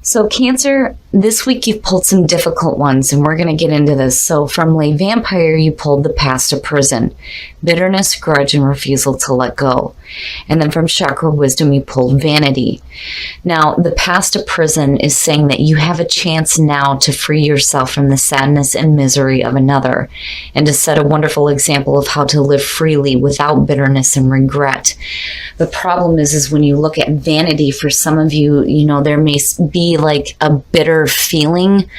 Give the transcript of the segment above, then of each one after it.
So Cancer, this week you've pulled some difficult ones, and we're going to get into this. So from Lay Vampire, you pulled the Past of Prison, bitterness, grudge, and refusal to let go. And then from Chakra Wisdom, you pulled Vanity. Now, the Past of Prison is saying that you have a chance now to free yourself from the sadness and misery of another, and to set a wonderful example of how to live freely without bitterness and regret. The problem is when you look at Vanity, for some of you, there may be like a bitter feeling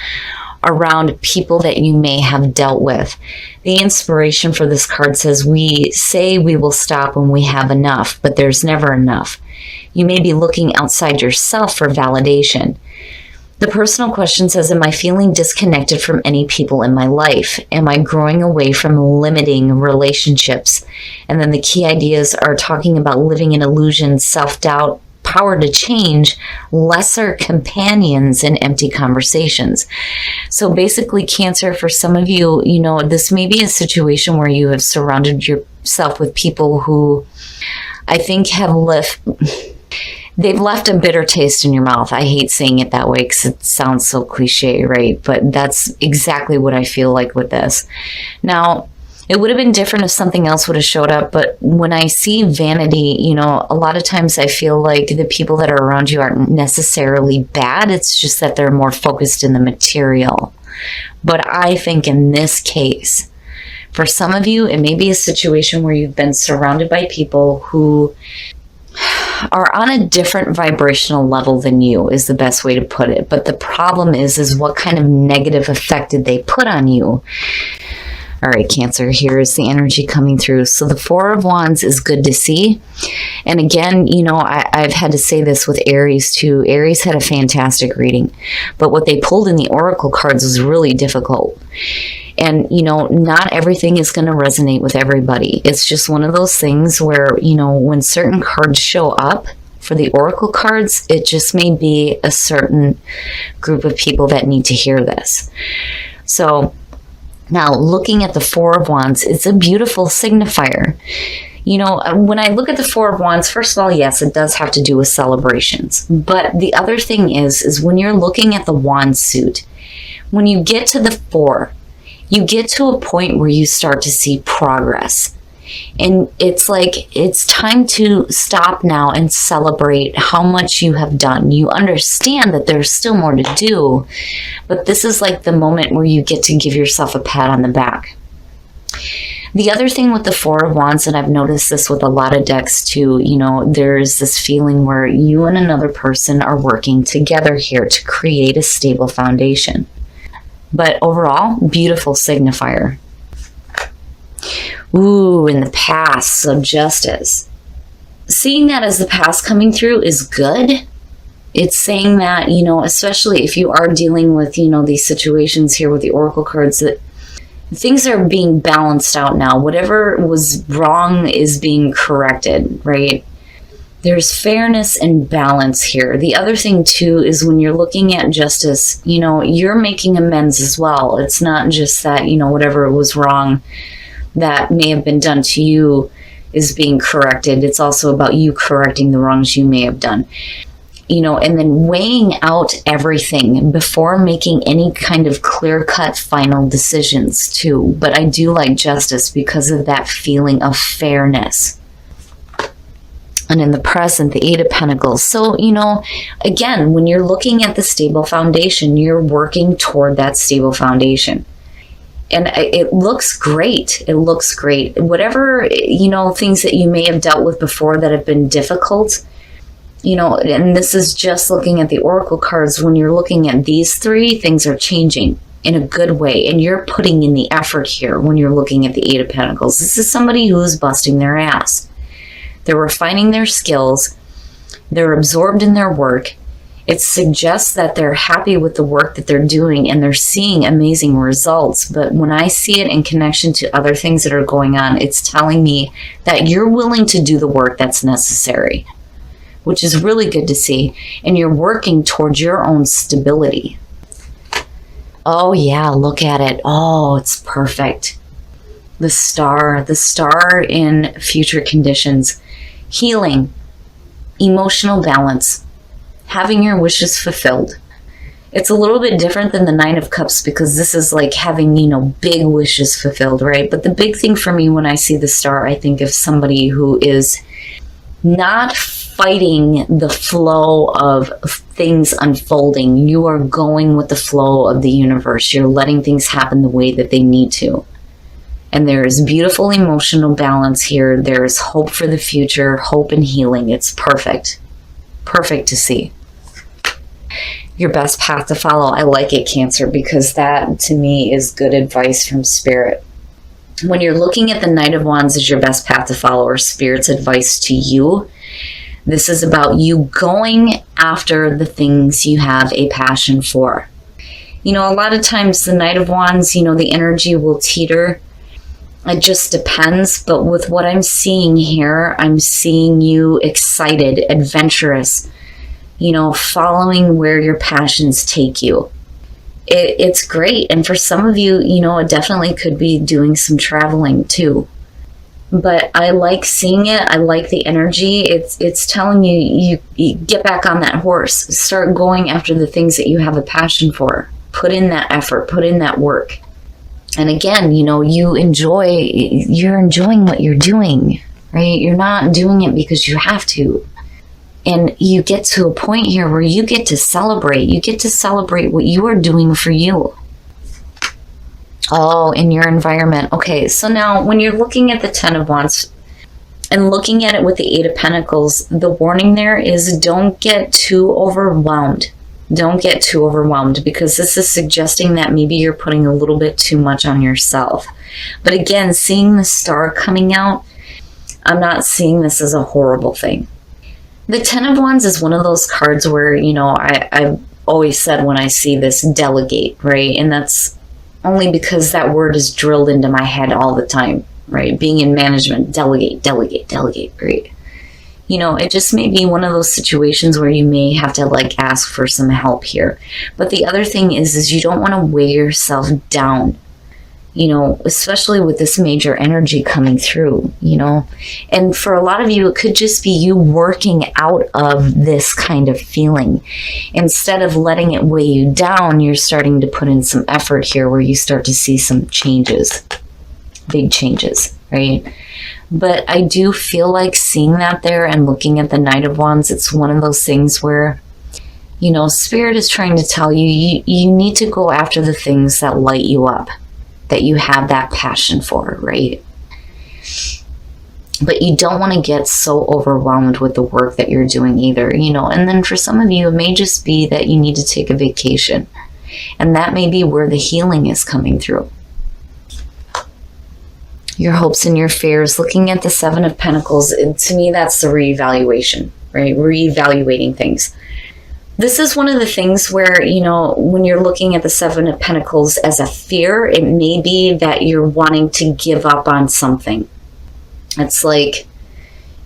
around people that you may have dealt with. The inspiration for this card says, we say we will stop when we have enough, but there's never enough. You may be looking outside yourself for validation. The personal question says, am I feeling disconnected from any people in my life? Am I growing away from limiting relationships? And then the key ideas are talking about living in illusions, self-doubt, power to change, lesser companions, and empty conversations. So basically, Cancer, for some of you, this may be a situation where you have surrounded yourself with people who I think they've left a bitter taste in your mouth. I hate saying it that way because it sounds so cliche, right? But that's exactly what I feel like with this. Now, it would have been different if something else would have showed up, but when I see Vanity, a lot of times I feel like the people that are around you aren't necessarily bad. It's just that they're more focused in the material. But I think in this case, for some of you, it may be a situation where you've been surrounded by people who are on a different vibrational level than you, is the best way to put it. But the problem is what kind of negative effect did they put on you? All right, Cancer, here is the energy coming through. So the Four of Wands is good to see. And again, I've had to say this with Aries too. Aries had a fantastic reading, but what they pulled in the Oracle cards was really difficult. And, not everything is going to resonate with everybody. It's just one of those things where, when certain cards show up for the Oracle cards, it just may be a certain group of people that need to hear this. So now, looking at the Four of Wands, it's a beautiful signifier. When I look at the Four of Wands, first of all, yes, it does have to do with celebrations. But the other thing is when you're looking at the wand suit, when you get to the Four, you get to a point where you start to see progress. And it's like, it's time to stop now and celebrate how much you have done. You understand that there's still more to do, but this is like the moment where you get to give yourself a pat on the back. The other thing with the Four of Wands, and I've noticed this with a lot of decks too, there's this feeling where you and another person are working together here to create a stable foundation. But overall, beautiful signifier. Ooh, in the past, so Justice. Seeing that as the past coming through is good. It's saying that, especially if you are dealing with, these situations here with the Oracle cards, that things are being balanced out now. Whatever was wrong is being corrected, right? There's fairness and balance here. The other thing, too, is when you're looking at Justice, you're making amends as well. It's not just that, whatever was wrong that may have been done to you is being corrected. It's also about you correcting the wrongs you may have done. And then weighing out everything before making any kind of clear-cut final decisions too. But I do like Justice because of that feeling of fairness. And in the present, the Eight of Pentacles. So, again, when you're looking at the stable foundation, you're working toward that stable foundation. And it looks great. It looks great. Whatever, things that you may have dealt with before that have been difficult, and this is just looking at the Oracle cards. When you're looking at these three, things are changing in a good way. And you're putting in the effort here when you're looking at the Eight of Pentacles. This is somebody who's busting their ass. They're refining their skills. They're absorbed in their work. It suggests that they're happy with the work that they're doing and they're seeing amazing results. But when I see it in connection to other things that are going on, it's telling me that you're willing to do the work that's necessary, which is really good to see. And you're working towards your own stability. Oh yeah, look at it. Oh, it's perfect. The star in future conditions, healing, emotional balance, having your wishes fulfilled, It's a little bit different than the Nine of Cups because this is like having, big wishes fulfilled, right? But the big thing for me when I see the Star, I think of somebody who is not fighting the flow of things unfolding. You are going with the flow of the universe. You're letting things happen the way that they need to. And there is beautiful emotional balance here. There is hope for the future, hope and healing. It's perfect. Perfect to see. Your best path to follow. I like it, Cancer, because that to me is good advice from Spirit. When you're looking at the Knight of Wands as your best path to follow, or Spirit's advice to you, this is about you going after the things you have a passion for. A lot of times the Knight of Wands, the energy will teeter. It just depends. But with what I'm seeing here, I'm seeing you excited, adventurous, following where your passions take you. It's great. And for some of you, it definitely could be doing some traveling too. But I like seeing it. I like the energy. It's telling you get back on that horse. Start going after the things that you have a passion for. Put in that effort. Put in that work. And again, you're enjoying what you're doing, right? You're not doing it because you have to. And you get to a point here where you get to celebrate. You get to celebrate what you are doing for you. Oh, in your environment. Okay, so now when you're looking at the Ten of Wands and looking at it with the Eight of Pentacles, the warning there is don't get too overwhelmed. Don't get too overwhelmed, because this is suggesting that maybe you're putting a little bit too much on yourself. But again, seeing the Star coming out, I'm not seeing this as a horrible thing. The Ten of Wands is one of those cards where, I've always said when I see this, delegate, right? And that's only because that word is drilled into my head all the time, right? Being in management, delegate, delegate, delegate, right? It just may be one of those situations where you may have to ask for some help here. But the other thing is you don't want to weigh yourself down, especially with this major energy coming through, And for a lot of you, it could just be you working out of this kind of feeling. Instead of letting it weigh you down, you're starting to put in some effort here where you start to see some changes, big changes, right? But I do feel like seeing that there and looking at the Knight of Wands, it's one of those things where, Spirit is trying to tell you, you need to go after the things that light you up, that you have that passion for, right? But you don't want to get so overwhelmed with the work that you're doing either, And then for some of you, it may just be that you need to take a vacation. And that may be where the healing is coming through. Your hopes and your fears. Looking at the Seven of Pentacles, to me, that's the reevaluation, right? Reevaluating things. This is one of the things where, when you're looking at the Seven of Pentacles as a fear, it may be that you're wanting to give up on something. It's like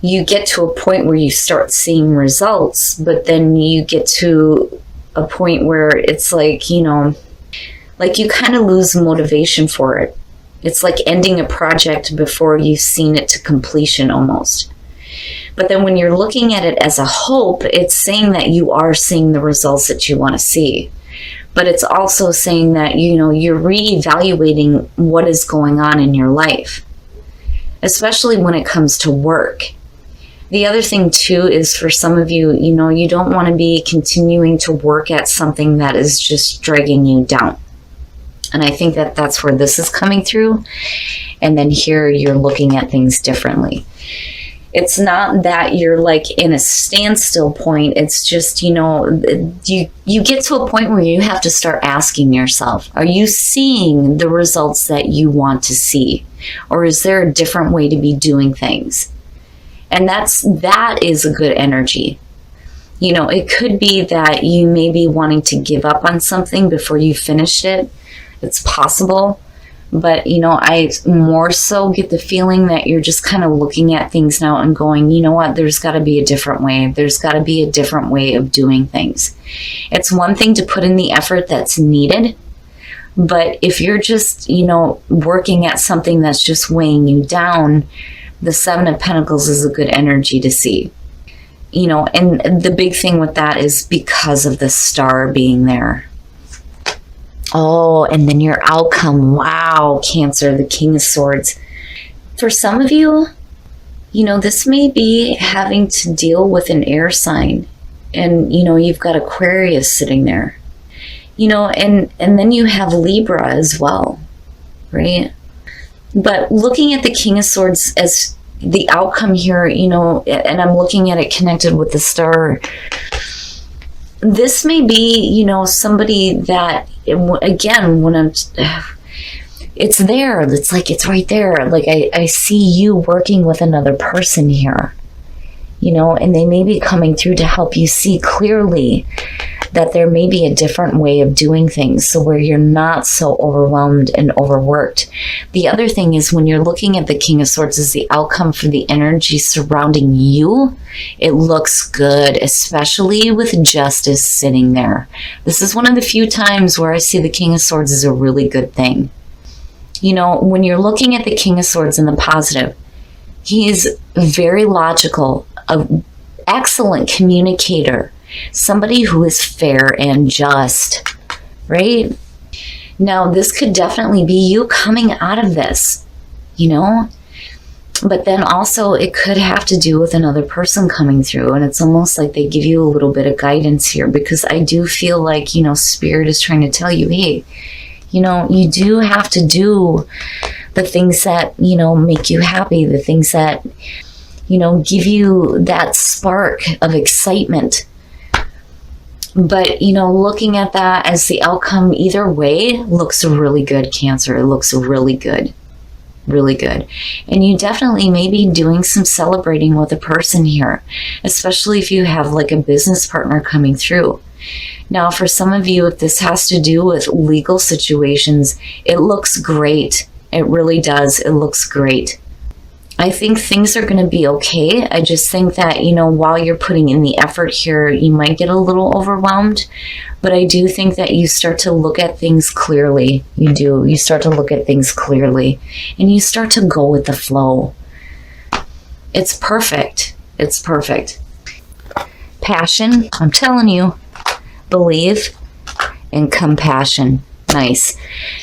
you get to a point where you start seeing results, but then you get to a point where it's like you kind of lose motivation for it. It's like ending a project before you've seen it to completion almost. But then when you're looking at it as a hope, it's saying that you are seeing the results that you want to see. But it's also saying that, you're reevaluating what is going on in your life, especially when it comes to work. The other thing too is for some of you, you don't want to be continuing to work at something that is just dragging you down. And I think that that's where this is coming through. And then here you're looking at things differently. It's not that you're in a standstill point. It's just, you get to a point where you have to start asking yourself, are you seeing the results that you want to see? Or is there a different way to be doing things? And that is a good energy. It could be that you may be wanting to give up on something before you finished it. It's possible, but I more so get the feeling that you're just kind of looking at things now and going, what, there's got to be a different way. There's got to be a different way of doing things. It's one thing to put in the effort that's needed, but if you're just, working at something that's just weighing you down, the Seven of Pentacles is a good energy to see. And the big thing with that is because of the Star being there. Oh, and then your outcome. Wow, Cancer, the King of Swords. For some of you, this may be having to deal with an air sign. And, you've got Aquarius sitting there. And then you have Libra as well, right? But looking at the King of Swords as the outcome here, and I'm looking at it connected with the star. This may be, somebody that, again, it's there. It's like, it's right there. Like I see you working with another person here, and they may be coming through to help you see clearly that there may be a different way of doing things, so where you're not so overwhelmed and overworked. The other thing is, when you're looking at the King of Swords as the outcome for the energy surrounding you, it looks good, especially with Justice sitting there. This is one of the few times where I see the King of Swords as a really good thing. When you're looking at the King of Swords in the positive, he is very logical, an excellent communicator, somebody who is fair and just, right? Now, this could definitely be you coming out of this, but then also it could have to do with another person coming through, and it's almost like they give you a little bit of guidance here, because I do feel like, Spirit is trying to tell you, hey, you do have to do the things that, make you happy, the things that, give you that spark of excitement. But, looking at that as the outcome either way looks really good, Cancer. It looks really good. Really good. And you definitely may be doing some celebrating with a person here, especially if you have like a business partner coming through. Now, for some of you, if this has to do with legal situations, it looks great. It really does. It looks great. I think things are going to be okay. I just think that, while you're putting in the effort here, you might get a little overwhelmed. But I do think that you start to look at things clearly. You do. You start to look at things clearly. And you start to go with the flow. It's perfect. It's perfect. Passion, I'm telling you. Believe and compassion. Nice.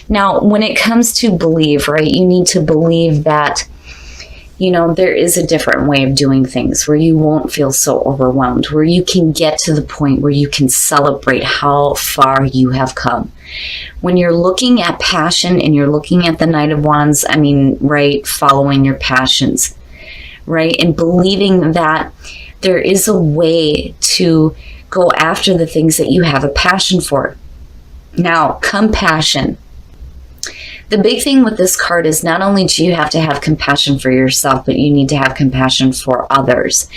Now, when it comes to believe, right, you need to believe that there is a different way of doing things where you won't feel so overwhelmed, where you can get to the point where you can celebrate how far you have come. When you're looking at passion and you're looking at the Knight of Wands, right, following your passions, right, and believing that there is a way to go after the things that you have a passion for. Now, compassion. The big thing with this card is not only do you have to have compassion for yourself, but you need to have compassion for others.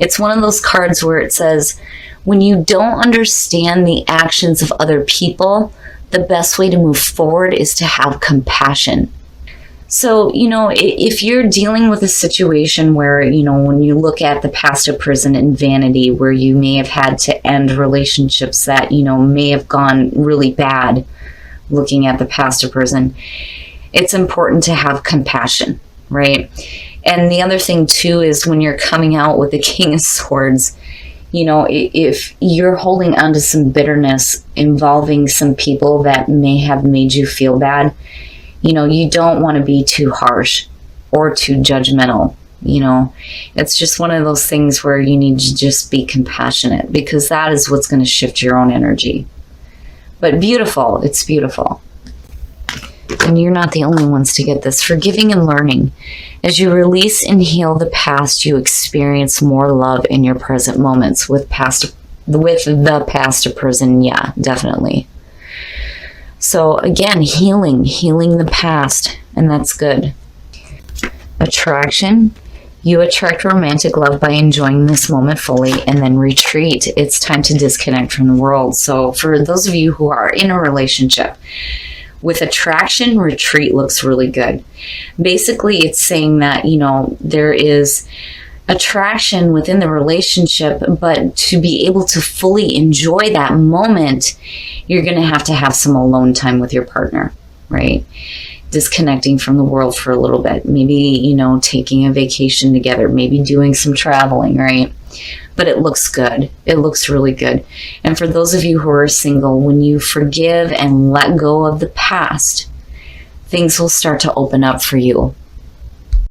It's one of those cards where it says, when you don't understand the actions of other people, the best way to move forward is to have compassion. So, if you're dealing with a situation where, when you look at the past of prison and vanity, where you may have had to end relationships that, may have gone really bad, looking at the past of prison, it's important to have compassion, right? And the other thing too is when you're coming out with the King of Swords, if you're holding on to some bitterness involving some people that may have made you feel bad, you don't want to be too harsh or too judgmental. It's just one of those things where you need to just be compassionate, because that is what's going to shift your own energy. But beautiful, it's beautiful. And you're not the only ones to get this. Forgiving and learning. As you release and heal the past, you experience more love in your present moments. With the past of prison, yeah, definitely. So again, healing the past, and that's good. Attraction. You attract romantic love by enjoying this moment fully, and then retreat. It's time to disconnect from the world. So for those of you who are in a relationship, with attraction, retreat looks really good. Basically, it's saying that, there is attraction within the relationship, but to be able to fully enjoy that moment, you're going to have some alone time with your partner, right? Disconnecting from the world for a little bit, maybe, taking a vacation together, maybe doing some traveling, right? but it looks good. It looks really good. And for those of you who are single, when you forgive and let go of the past, things will start to open up for you.